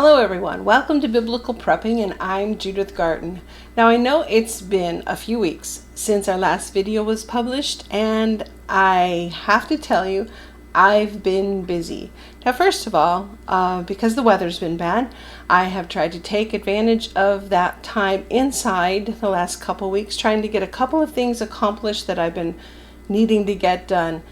Hello everyone, welcome to Biblical Prepping, and I'm Judith Garten. Now I know it's been a few weeks since our last video was published, and I have to tell you I've been busy. Now first of all, because the weather's been bad, I have tried to take advantage of that time inside the last couple weeks, trying to get a couple of things accomplished that I've been needing to get done.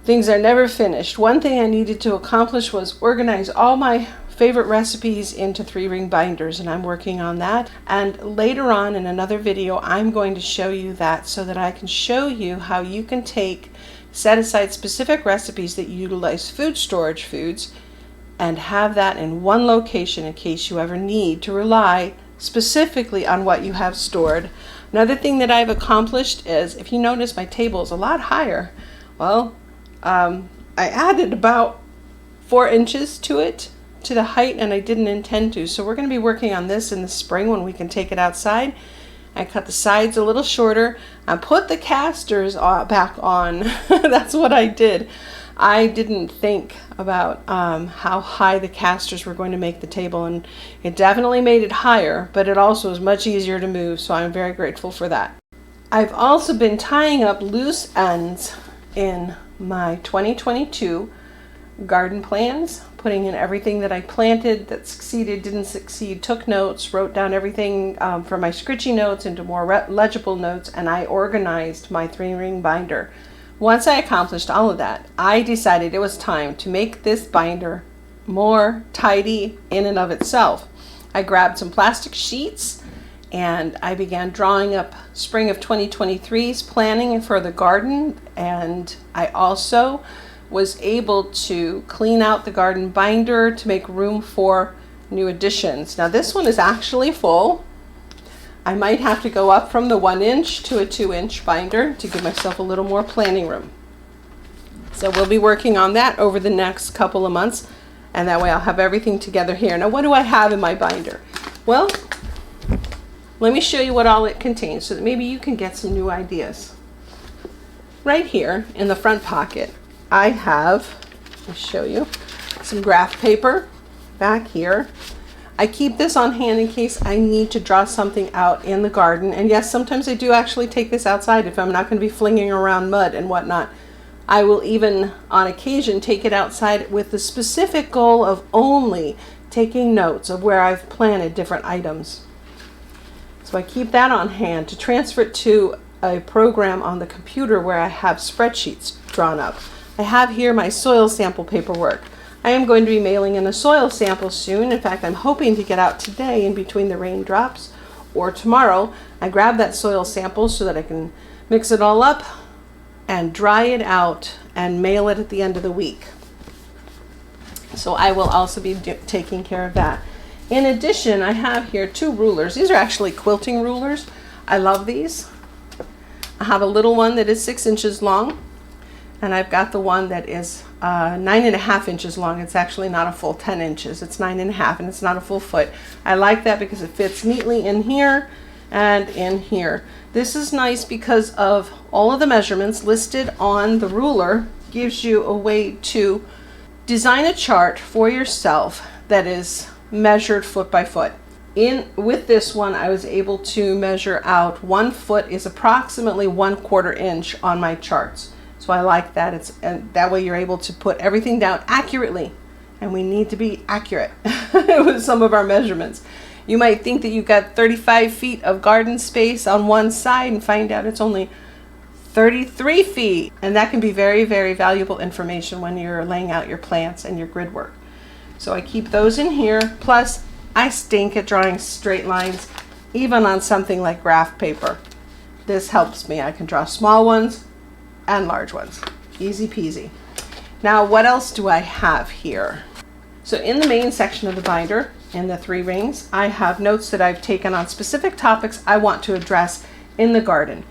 Things are never finished. One thing I needed to accomplish was organize all my favorite recipes into 3-ring binders, and I'm working on that. And later on in another video, I'm going to show you that so that I can show you how you can set aside specific recipes that utilize food storage foods and have that in one location in case you ever need to rely specifically on what you have stored. Another thing that I've accomplished is, if you notice, my table is a lot higher. Well, I added about 4 inches to it, to the height, and I didn't intend to. So we're going to be working on this in the spring when we can take it outside. I cut the sides a little shorter and put the casters back on. That's what I did. I didn't think about how high the casters were going to make the table, and it definitely made it higher, but it also was much easier to move, so I'm very grateful for that. I've also been tying up loose ends in my 2022 garden plans, putting in everything that I planted that succeeded, didn't succeed, took notes, wrote down everything from my scritchy notes into more legible notes, and I organized my 3-ring binder. Once I accomplished all of that, I decided it was time to make this binder more tidy in and of itself. I grabbed some plastic sheets and I began drawing up spring of 2023's planning for the garden, and I also was able to clean out the garden binder to make room for new additions. Now this one is actually full. I might have to go up from the 1-inch to a 2-inch binder to give myself a little more planning room. So we'll be working on that over the next couple of months, and that way I'll have everything together here. Now what do I have in my binder? Well, let me show you what all it contains so that maybe you can get some new ideas. Right here in the front pocket, I have, I'll show you, some graph paper back here. I keep this on hand in case I need to draw something out in the garden. And yes, sometimes I do actually take this outside if I'm not going to be flinging around mud and whatnot. I will even, on occasion, take it outside with the specific goal of only taking notes of where I've planted different items. So I keep that on hand to transfer it to a program on the computer where I have spreadsheets drawn up. I have here my soil sample paperwork. I am going to be mailing in a soil sample soon. In fact, I'm hoping to get out today in between the raindrops, or tomorrow. I grab that soil sample so that I can mix it all up and dry it out and mail it at the end of the week. So I will also be taking care of that. In addition, I have here 2 rulers. These are actually quilting rulers. I love these. I have a little one that is 6 inches long, and I've got the one that is 9.5 inches long. It's actually not a full 10 inches. It's 9.5, and it's not a full foot. I like that because it fits neatly in here and in here. This is nice because of all of the measurements listed on the ruler. Gives you a way to design a chart for yourself that is measured foot by foot. With this one, I was able to measure out 1 foot is approximately 1/4 inch on my charts. So I like that. And that way you're able to put everything down accurately, and we need to be accurate with some of our measurements. You might think that you've got 35 feet of garden space on one side and find out it's only 33 feet. And that can be very, very valuable information when you're laying out your plants and your grid work. So I keep those in here. Plus, I stink at drawing straight lines, even on something like graph paper. This helps me. I can draw small ones and large ones. Easy peasy. Now, what else do I have here? So in the main section of the binder, in the 3 rings, I have notes that I've taken on specific topics I want to address in the garden.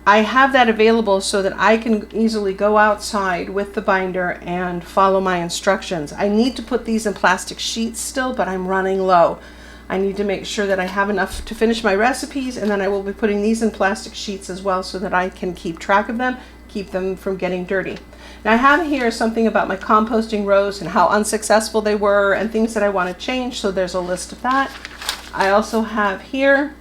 I have that available so that I can easily go outside with the binder and follow my instructions. I need to put these in plastic sheets still, but I'm running low. I need to make sure that I have enough to finish my recipes, and then I will be putting these in plastic sheets as well so that I can keep track of them, keep them from getting dirty. Now I have here something about my composting rows and how unsuccessful they were and things that I want to change, so there's a list of that. I also have here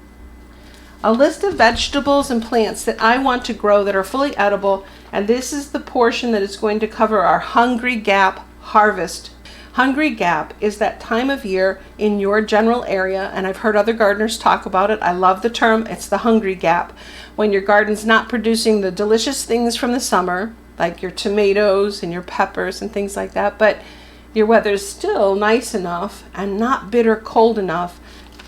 a list of vegetables and plants that I want to grow that are fully edible, and this is the portion that is going to cover our Hungry Gap harvest. Hungry Gap is that time of year in your general area, and I've heard other gardeners talk about it. I love the term. It's the Hungry Gap. When your garden's not producing the delicious things from the summer, like your tomatoes and your peppers and things like that, but your weather's still nice enough and not bitter cold enough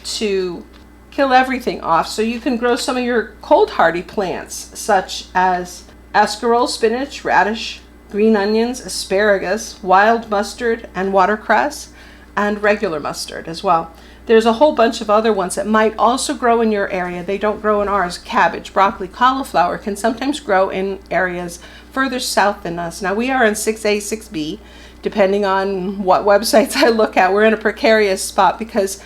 to kill everything off. So you can grow some of your cold hardy plants, such as escarole, spinach, radish, green onions, asparagus, wild mustard, and watercress, and regular mustard as well. There's a whole bunch of other ones that might also grow in your area. They don't grow in ours. Cabbage, broccoli, cauliflower can sometimes grow in areas further south than us. Now we are in 6A, 6B, depending on what websites I look at. We're in a precarious spot because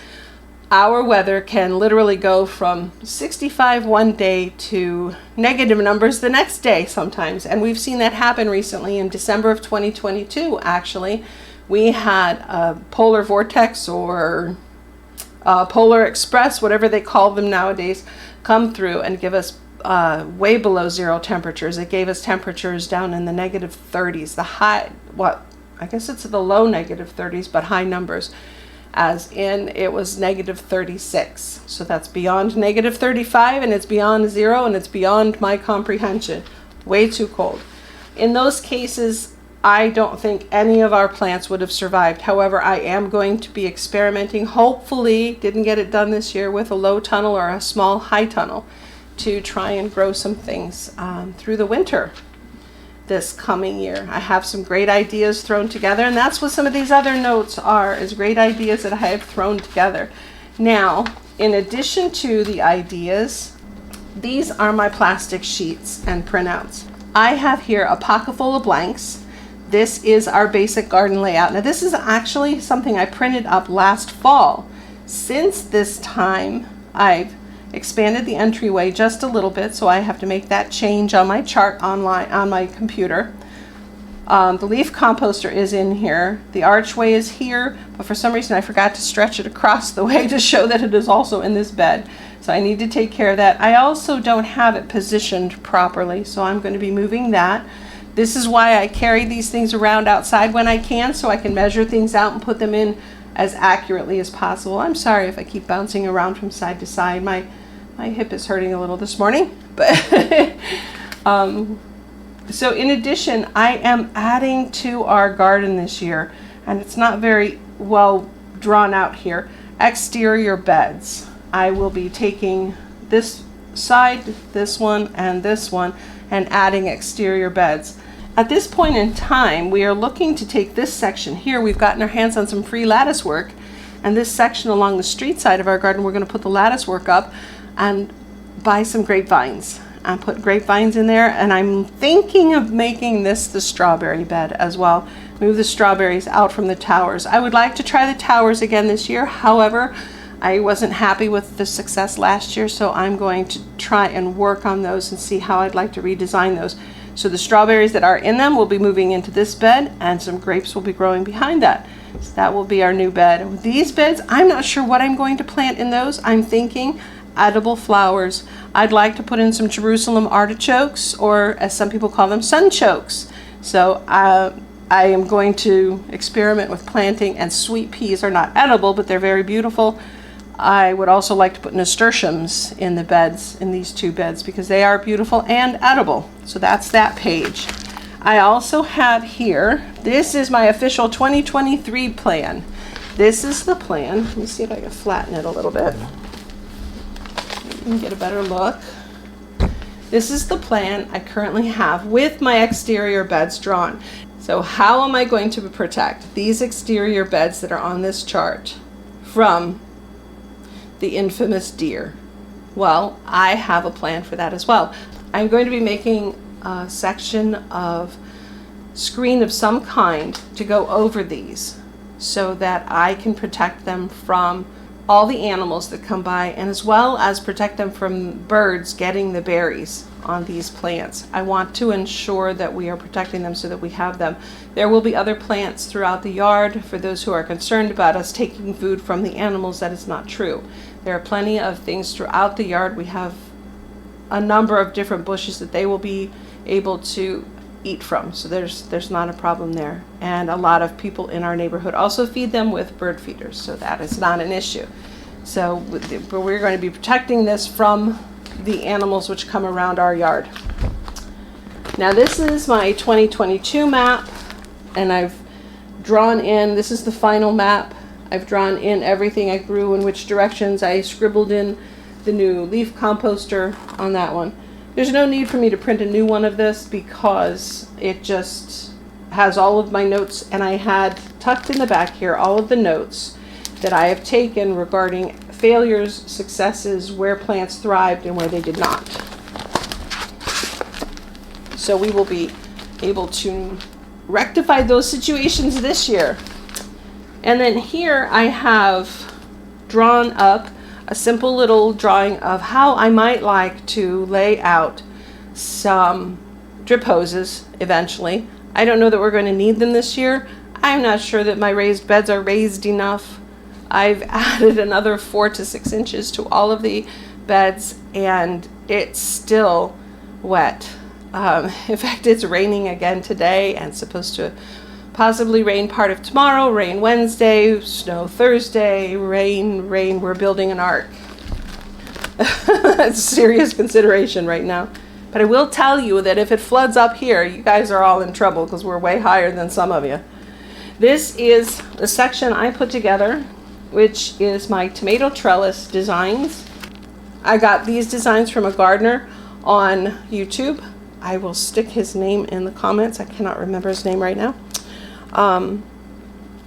our weather can literally go from 65 one day to negative numbers the next day sometimes. And we've seen that happen recently in December of 2022, actually. We had a polar vortex or polar express, whatever they call them nowadays, come through and give us way below zero temperatures. It gave us temperatures down in the negative 30s. The high, I guess it's the low negative 30s, but high numbers. As in, it was negative 36. So that's beyond negative 35, and it's beyond zero, and it's beyond my comprehension. Way too cold. In those cases, I don't think any of our plants would have survived. However, I am going to be experimenting, hopefully, didn't get it done this year, with a low tunnel or a small high tunnel to try and grow some things through the winter this coming year. I have some great ideas thrown together, and that's what some of these other notes are, is great ideas that I have thrown together. Now, in addition to the ideas, these are my plastic sheets and printouts. I have here a pocket full of blanks. This is our basic garden layout. Now this is actually something I printed up last fall. Since this time, I've expanded the entryway just a little bit, so I have to make that change on my chart online on my computer. The leaf composter is in here. The archway is here, but for some reason I forgot to stretch it across the way to show that it is also in this bed. So I need to take care of that. I also don't have it positioned properly, so I'm going to be moving that. This is why I carry these things around outside when I can, so I can measure things out and put them in as accurately as possible. I'm sorry if I keep bouncing around from side to side. My hip is hurting a little this morning, but so in addition, I am adding to our garden this year, and it's not very well drawn out here, exterior beds. I will be taking this side, this one, and adding exterior beds. At this point in time, we are looking to take this section here. We've gotten our hands on some free lattice work, and this section along the street side of our garden, we're going to put the lattice work up and buy some grapevines and put grapevines in there. And I'm thinking of making this the strawberry bed as well. Move the strawberries out from the towers. I would like to try the towers again this year. However, I wasn't happy with the success last year, so I'm going to try and work on those and see how I'd like to redesign those. So the strawberries that are in them will be moving into this bed, and some grapes will be growing behind that. So that will be our new bed. These beds, I'm not sure what I'm going to plant in those. I'm thinking edible flowers. I'd like to put in some Jerusalem artichokes, or as some people call them, sunchokes. So I am going to experiment with planting, and sweet peas are not edible, but they're very beautiful. I would also like to put nasturtiums in the beds, in these two beds, because they are beautiful and edible. So that's that page. I also have here, this is my official 2023 plan. This is the plan. Let me see if I can flatten it a little bit. You can get a better look. This is the plan I currently have with my exterior beds drawn. So how am I going to protect these exterior beds that are on this chart from the infamous deer? Well, I have a plan for that as well. I'm going to be making a section of screen of some kind to go over these so that I can protect them from all the animals that come by, and as well as protect them from birds getting the berries on these plants. I want to ensure that we are protecting them so that we have them. There will be other plants throughout the yard. For those who are concerned about us taking food from the animals, that is not true. There are plenty of things throughout the yard. We have a number of different bushes that they will be able to eat from, so there's not a problem there. And a lot of people in our neighborhood also feed them with bird feeders, so that is not an issue. So we're going to be protecting this from the animals which come around our yard. Now this is my 2022 map, and I've drawn in, this is the final map. I've drawn in everything I grew in which directions. I scribbled in the new leaf composter on that one. There's no need for me to print a new one of this because it just has all of my notes, and I had tucked in the back here all of the notes that I have taken regarding failures, successes, where plants thrived and where they did not. So we will be able to rectify those situations this year. And then here I have drawn up a simple little drawing of how I might like to lay out some drip hoses eventually. I don't know that we're going to need them this year. I'm not sure that my raised beds are raised enough. I've added another 4 to 6 inches to all of the beds, and it's still wet. In fact, it's raining again today and supposed to possibly rain part of tomorrow, rain Wednesday, snow Thursday, rain. We're building an ark. It's a serious consideration right now. But I will tell you that if it floods up here, you guys are all in trouble because we're way higher than some of you. This is the section I put together, which is my tomato trellis designs. I got these designs from a gardener on YouTube. I will stick his name in the comments. I cannot remember his name right now.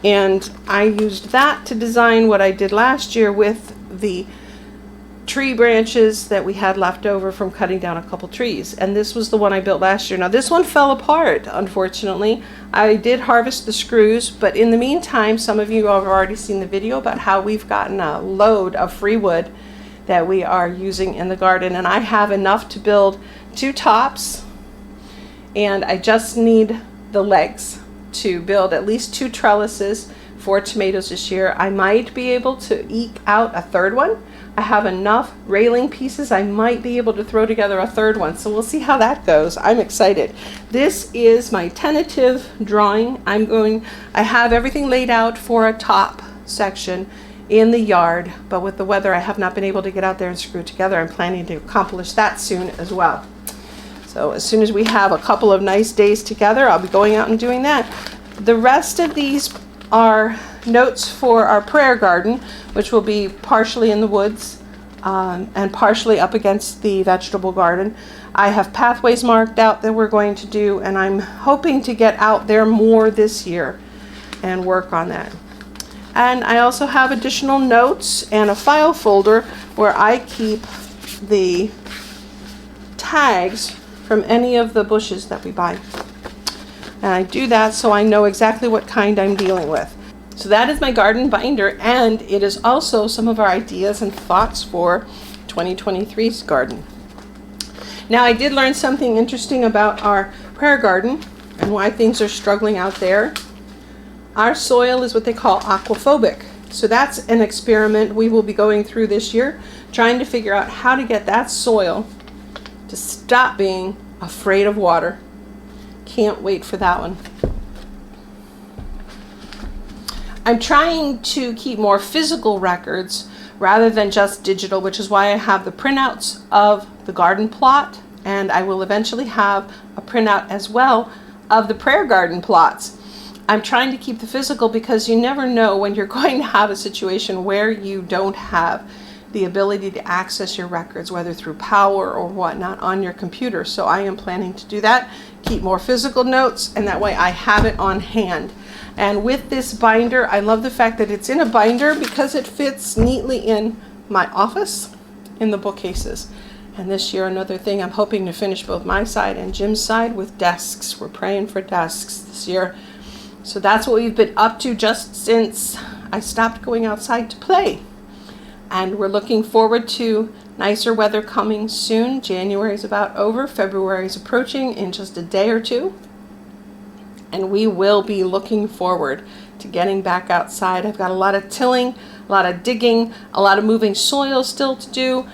And I used that to design what I did last year with the tree branches that we had left over from cutting down a couple trees. And this was the one I built last year. Now this one fell apart, unfortunately. I did harvest the screws, but in the meantime, some of you have already seen the video about how we've gotten a load of free wood that we are using in the garden. And I have enough to build 2 tops, and I just need the legs to build at least 2 trellises for tomatoes this year. I might be able to eke out a 3rd one. I have enough railing pieces. I might be able to throw together a 3rd one. So we'll see how that goes. I'm excited. This is my tentative drawing. I have everything laid out for a top section in the yard, but with the weather I have not been able to get out there and screw it together. I'm planning to accomplish that soon as well. So as soon as we have a couple of nice days together, I'll be going out and doing that. The rest of these are notes for our prayer garden, which will be partially in the woods and partially up against the vegetable garden. I have pathways marked out that we're going to do, and I'm hoping to get out there more this year and work on that. And I also have additional notes and a file folder where I keep the tags from any of the bushes that we buy. And I do that so I know exactly what kind I'm dealing with. So that is my garden binder, and it is also some of our ideas and thoughts for 2023's garden. Now I did learn something interesting about our prayer garden and why things are struggling out there. Our soil is what they call aquaphobic. So that's an experiment we will be going through this year, trying to figure out how to get that soil to stop being afraid of water. Can't wait for that one. I'm trying to keep more physical records rather than just digital, which is why I have the printouts of the garden plot, and I will eventually have a printout as well of the prayer garden plots. I'm trying to keep the physical because you never know when you're going to have a situation where you don't have the ability to access your records, whether through power or whatnot, on your computer. So I am planning to do that, keep more physical notes, and that way I have it on hand. And with this binder, I love the fact that it's in a binder because it fits neatly in my office, in the bookcases. And this year, another thing, I'm hoping to finish both my side and Jim's side with desks. We're praying for desks this year. So that's what we've been up to just since I stopped going outside to play. And we're looking forward to nicer weather coming soon. January is about over. February is approaching in just a day or two. And we will be looking forward to getting back outside. I've got a lot of tilling, a lot of digging, a lot of moving soil still to do,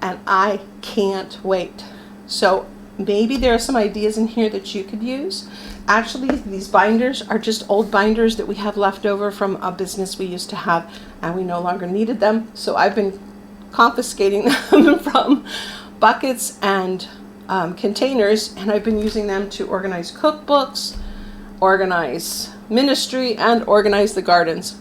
and I can't wait. So maybe there are some ideas in here that you could use. Actually, these binders are just old binders that we have left over from a business we used to have, and we no longer needed them. So I've been confiscating them from buckets and containers, and I've been using them to organize cookbooks, organize ministry, and organize the gardens.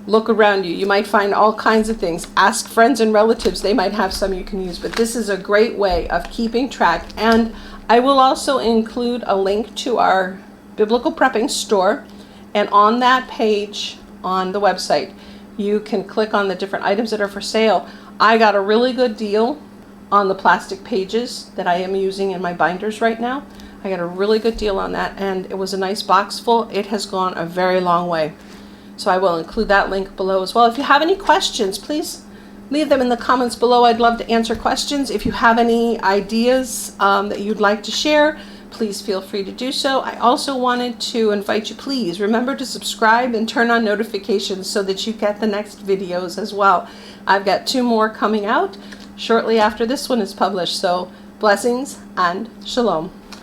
Look around you. You might find all kinds of things. Ask friends and relatives. They might have some you can use. But this is a great way of keeping track. And I will also include a link to our Biblical Prepping store. And on that page on the website, you can click on the different items that are for sale. I got a really good deal on the plastic pages that I am using in my binders right now. I got a really good deal on that, and it was a nice box full. It has gone a very long way. So I will include that link below as well. If you have any questions, please leave them in the comments below. I'd love to answer questions. If you have any ideas that you'd like to share, please feel free to do so. I also wanted to invite you, please remember to subscribe and turn on notifications so that you get the next videos as well. I've got 2 more coming out shortly after this one is published. So blessings and shalom.